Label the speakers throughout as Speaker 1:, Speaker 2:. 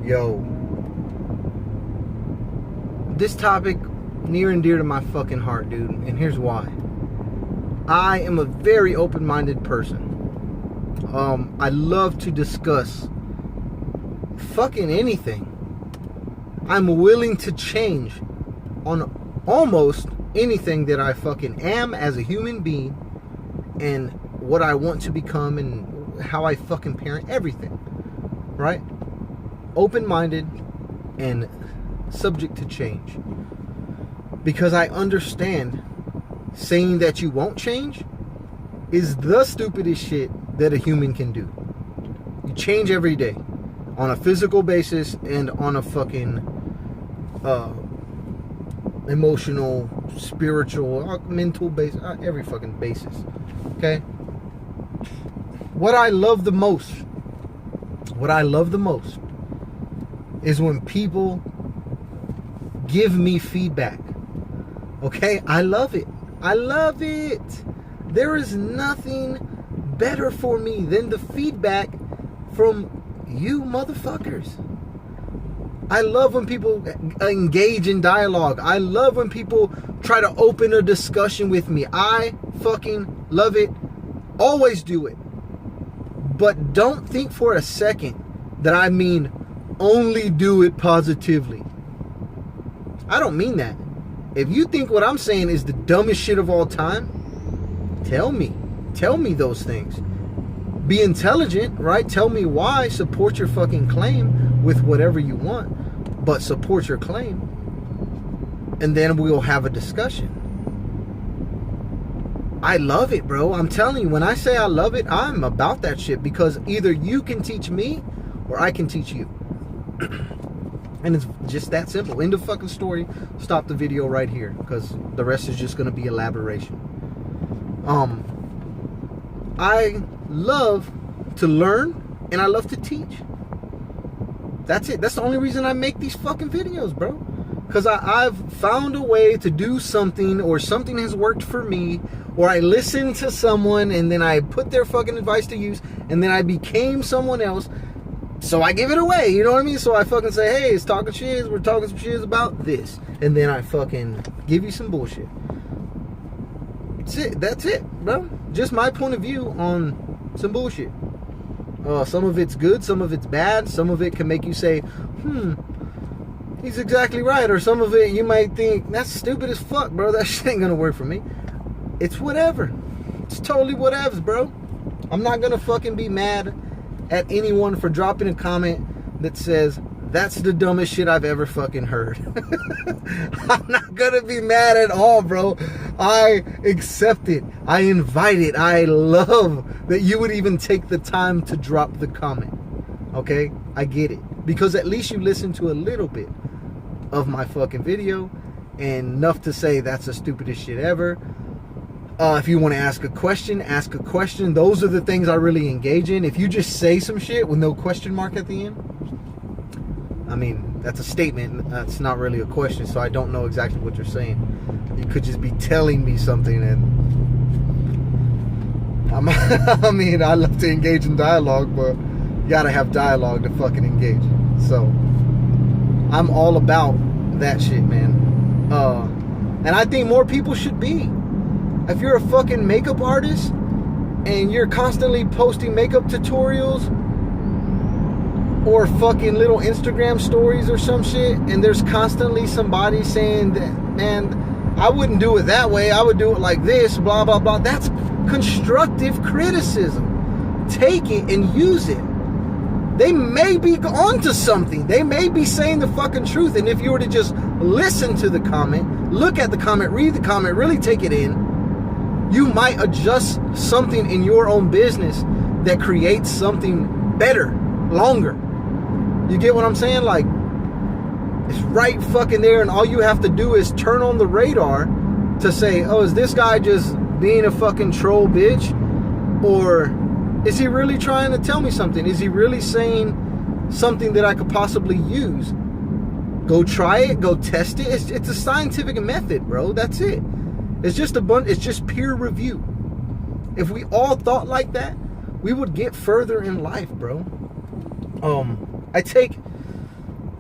Speaker 1: Yo, this topic near and dear to my fucking heart, dude, and here's why. I am a very open-minded person. I love to discuss fucking anything. I'm willing to change on almost anything that I fucking am as a human being and what I want to become and how I fucking parent everything, right? Open-minded and subject to change, because I understand saying that you won't change is the stupidest shit that a human can do. You change every day on a physical basis and on a fucking emotional, spiritual, mental basis, every fucking basis. Okay? What I love the most is when people give me feedback. Okay? I love it. There is nothing better for me than the feedback from you motherfuckers. I love when people engage in dialogue. I love when people try to open a discussion with me. I fucking love it. Always do it. But don't think for a second that I mean only do it positively. I don't mean that. If you think what I'm saying is the dumbest shit of all time, tell me. Tell me those things. Be intelligent, right? Tell me why. Support your fucking claim with whatever you want, but support your claim. And then we'll have a discussion. I love it, bro. I'm telling you, when I say I love it, I'm about that shit, because either you can teach me or I can teach you. And it's just that simple. End of fucking story. Stop the video right here, because the rest is just going to be elaboration. I love to learn and I love to teach. That's it. That's the only reason I make these fucking videos, bro. Because I've found a way to do something, or something has worked for me, or I listened to someone and then I put their fucking advice to use, and then I became someone else. So I give it away, you know what I mean? So I fucking say, hey, it's talking shit. We're talking some shit about this. And then I fucking give you some bullshit. That's it, bro. Just my point of view on some bullshit. Some of it's good, some of it's bad. Some of it can make you say, he's exactly right. Or some of it you might think, that's stupid as fuck, bro. That shit ain't gonna work for me. It's whatever. It's totally whatevs, bro. I'm not gonna fucking be mad at anyone for dropping a comment that says, that's the dumbest shit I've ever fucking heard. I'm not gonna be mad at all, bro. I accept it. I invite it. I love that you would even take the time to drop the comment. Okay? I get it. Because at least you listen to a little bit of my fucking video, and enough to say that's the stupidest shit ever. If you want to ask a question, ask a question. Those are the things I really engage in. If you just say some shit with no question mark at the end, I mean, that's a statement. That's not really a question, so I don't know exactly what you're saying. You could just be telling me something, and I mean, I love to engage in dialogue, but you gotta have dialogue to fucking engage. So I'm all about that shit, man. And I think more people should be. If you're a fucking makeup artist and you're constantly posting makeup tutorials or fucking little Instagram stories or some shit, and there's constantly somebody saying that, man, I wouldn't do it that way, I would do it like this, blah, blah, blah. That's constructive criticism. Take it and use it. They may be onto something. They may be saying the fucking truth. And if you were to just listen to the comment, look at the comment, read the comment, really take it in, you might adjust something in your own business that creates something better, longer. You get what I'm saying? Like, it's right fucking there, and all you have to do is turn on the radar to say, oh, is this guy just being a fucking troll bitch? Or is he really trying to tell me something? Is he really saying something that I could possibly use? Go try it, go test it. It's a scientific method, bro. That's it. It's just it's just peer review. If we all thought like that, we would get further in life, bro. I take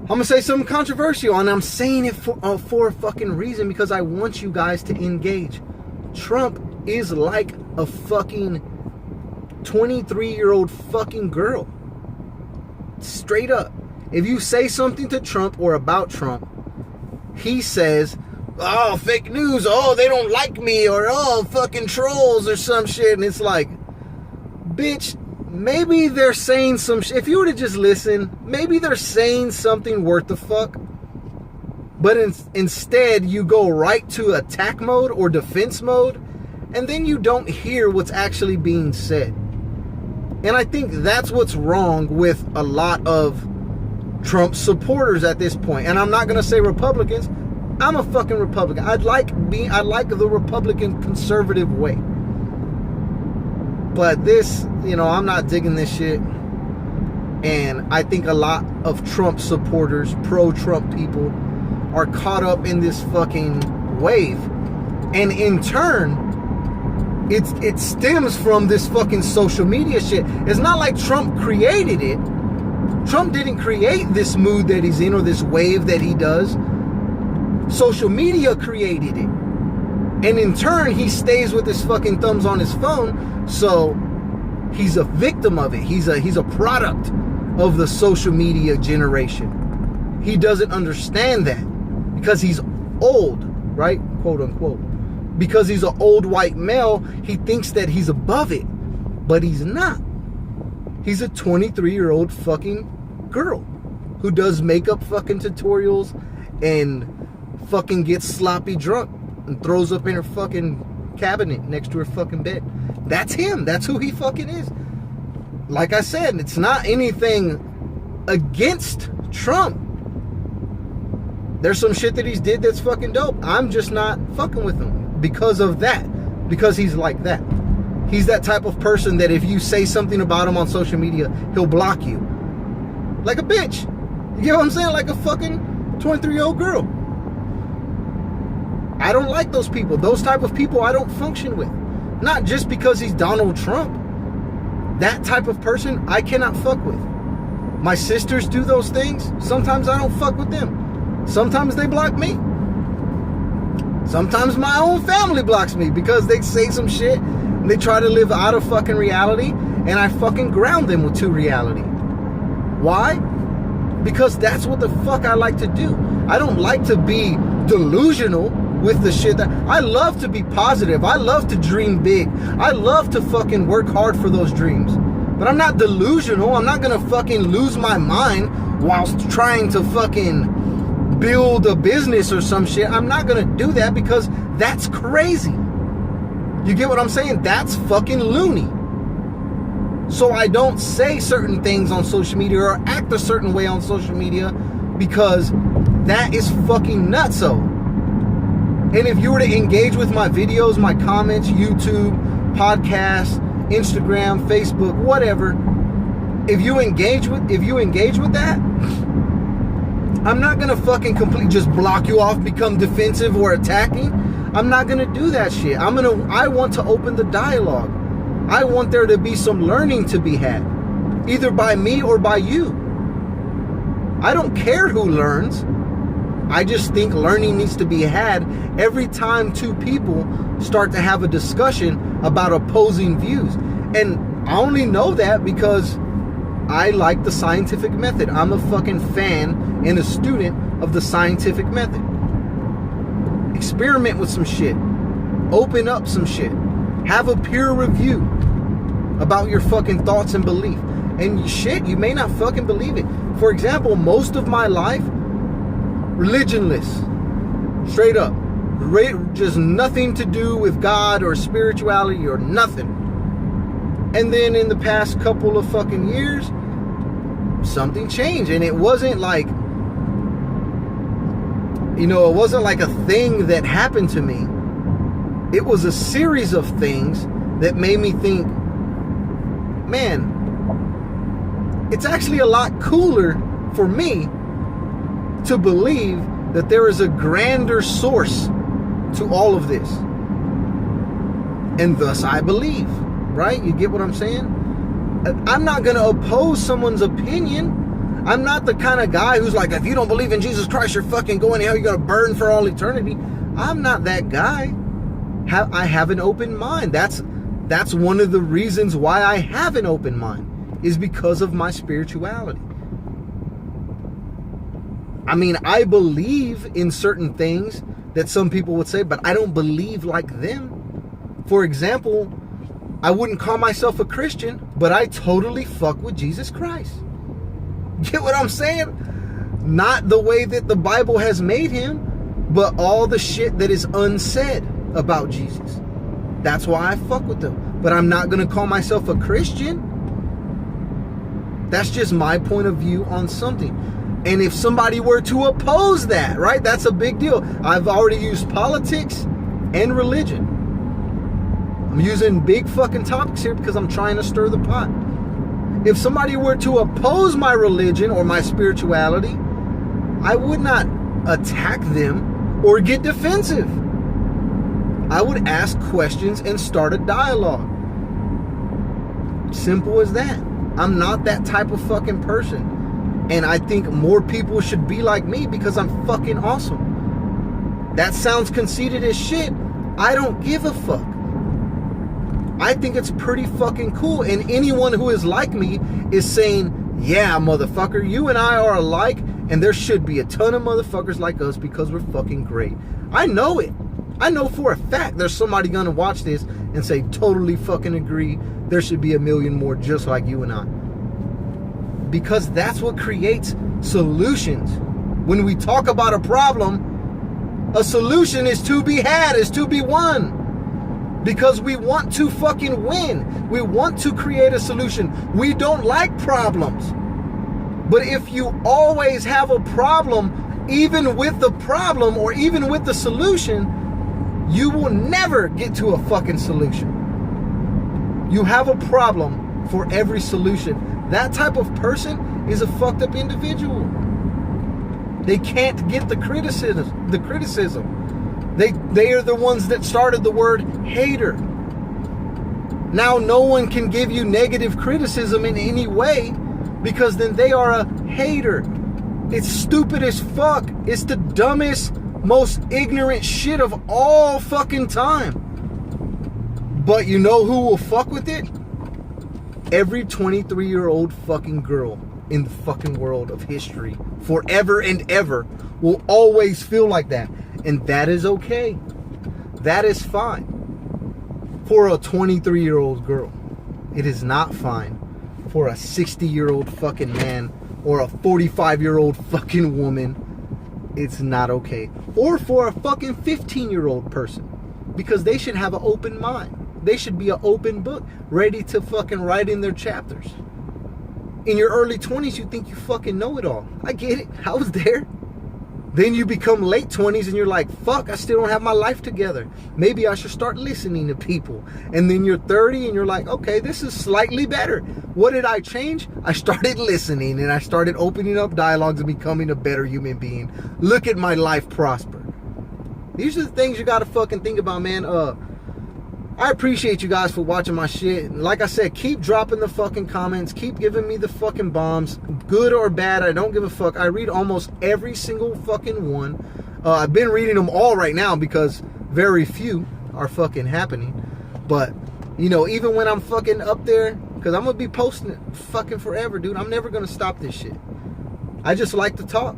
Speaker 1: I'm gonna say something controversial, and I'm saying it for a fucking reason, because I want you guys to engage. Trump is like a fucking 23-year-old fucking girl. Straight up. If you say something to Trump or about Trump, he says, oh, fake news, oh, they don't like me, or oh, fucking trolls or some shit. And it's like, bitch, maybe they're saying some shit. If you were to just listen, maybe they're saying something worth the fuck. But instead, you go right to attack mode or defense mode, and then you don't hear what's actually being said. And I think that's what's wrong with a lot of Trump supporters at this point. And I'm not going to say Republicans. I'm a fucking Republican. I like the Republican conservative way. But this, I'm not digging this shit. And I think a lot of Trump supporters, pro-Trump people, are caught up in this fucking wave. And in turn, it stems from this fucking social media shit. It's not like Trump created it. Trump didn't create this mood that he's in or this wave that he does. Social media created it. And in turn, he stays with his fucking thumbs on his phone. So he's a victim of it. He's a product of the social media generation. He doesn't understand that because he's old, right? Quote unquote. Because he's an old white male, he thinks that he's above it. But he's not. He's a 23-year-old fucking girl who does makeup fucking tutorials and fucking gets sloppy drunk and throws up in her fucking cabinet next to her fucking bed. That's him. That's who he fucking is. Like I said, it's not anything against Trump. There's some shit that he's did that's fucking dope. I'm just not fucking with him because of that. Because he's like that. He's that type of person that if you say something about him on social media, he'll block you. Like a bitch. You get what I'm saying? Like a fucking 23-year-old girl. I don't like those people. Those type of people I don't function with. Not just because he's Donald Trump. That type of person I cannot fuck with. My sisters do those things. Sometimes I don't fuck with them. Sometimes they block me. Sometimes my own family blocks me because they say some shit and they try to live out of fucking reality, and I fucking ground them to reality. Why? Because that's what the fuck I like to do. I don't like to be delusional with the shit that I love to be positive. I love to dream big. I love to fucking work hard for those dreams. But I'm not delusional. I'm not gonna fucking lose my mind whilst trying to fucking build a business or some shit. I'm not gonna do that because that's crazy. You get what I'm saying? That's fucking loony. So I don't say certain things on social media or act a certain way on social media because that is fucking nutso. And if you were to engage with my videos, my comments, YouTube, podcasts, Instagram, Facebook, whatever, if you engage with that, I'm not gonna fucking completely just block you off, become defensive or attacking. I'm not gonna do that shit. I want to open the dialogue. I want there to be some learning to be had, either by me or by you. I don't care who learns. I just think learning needs to be had every time two people start to have a discussion about opposing views. And I only know that because I like the scientific method. I'm a fucking fan and a student of the scientific method. Experiment with some shit. Open up some shit. Have a peer review about your fucking thoughts and belief. And shit, you may not fucking believe it. For example, most of my life, religionless. Straight up. Just nothing to do with God or spirituality or nothing. And then in the past couple of fucking years, something changed. And it wasn't like, it wasn't like a thing that happened to me. It was a series of things that made me think, man, it's actually a lot cooler for me to believe that there is a grander source to all of this. And thus I believe, right? You get what I'm saying? I'm not going to oppose someone's opinion. I'm not the kind of guy who's like, if you don't believe in Jesus Christ, you're fucking going to hell, you're going to burn for all eternity. I'm not that guy. I have an open mind. That's one of the reasons why I have an open mind, is because of my spirituality. I mean, I believe in certain things that some people would say, but I don't believe like them. For example, I wouldn't call myself a Christian, but I totally fuck with Jesus Christ. Get what I'm saying? Not the way that the Bible has made him, but all the shit that is unsaid about Jesus. That's why I fuck with them. But I'm not going to call myself a Christian. That's just my point of view on something. And if somebody were to oppose that, right, that's a big deal. I've already used politics and religion. I'm using big fucking topics here because I'm trying to stir the pot. If somebody were to oppose my religion or my spirituality, I would not attack them or get defensive. I would ask questions and start a dialogue. Simple as that. I'm not that type of fucking person. And I think more people should be like me because I'm fucking awesome. That sounds conceited as shit. I don't give a fuck. I think it's pretty fucking cool. And anyone who is like me is saying, yeah, motherfucker, you and I are alike, and there should be a ton of motherfuckers like us because we're fucking great. I know it. I know for a fact there's somebody gonna watch this and say, totally fucking agree. There should be a million more just like you and I. Because that's what creates solutions. When we talk about a problem, a solution is to be had, is to be won. Because we want to fucking win. We want to create a solution. We don't like problems. But if you always have a problem, even with the problem or even with the solution, you will never get to a fucking solution. You have a problem for every solution. That type of person is a fucked up individual. They can't get the criticism. They are the ones that started the word hater. Now no one can give you negative criticism in any way because then they are a hater. It's stupid as fuck. It's the dumbest, most ignorant shit of all fucking time. But you know who will fuck with it? Every 23-year-old fucking girl in the fucking world of history, forever and ever, will always feel like that. And that is okay. That is fine. For a 23-year-old girl. It is not fine for a 60-year-old fucking man or a 45-year-old fucking woman. It's not okay. Or for a fucking 15-year-old person. Because they should have an open mind. They should be an open book, ready to fucking write in their chapters. In your early 20s, you think you fucking know it all. I get it. I was there. Then you become late 20s and you're like, fuck, I still don't have my life together. Maybe I should start listening to people. And then you're 30 and you're like, okay, this is slightly better. What did I change? I started listening and I started opening up dialogues and becoming a better human being. Look at my life prosper. These are the things you gotta fucking think about, man. I appreciate you guys for watching my shit. Like I said, keep dropping the fucking comments. Keep giving me the fucking bombs. Good or bad, I don't give a fuck. I read almost every single fucking one. I've been reading them all right now because very few are fucking happening. But, you know, even when I'm fucking up there, because I'm going to be posting it fucking forever, dude. I'm never going to stop this shit. I just like to talk.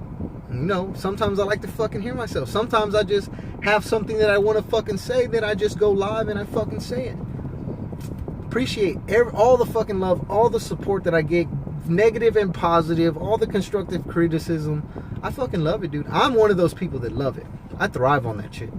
Speaker 1: You know, sometimes I like to fucking hear myself. Sometimes I just have something that I want to fucking say that I just go live and I fucking say it. Appreciate all the fucking love, all the support that I get, negative and positive, all the constructive criticism. I fucking love it, dude. I'm one of those people that love it. I thrive on that shit.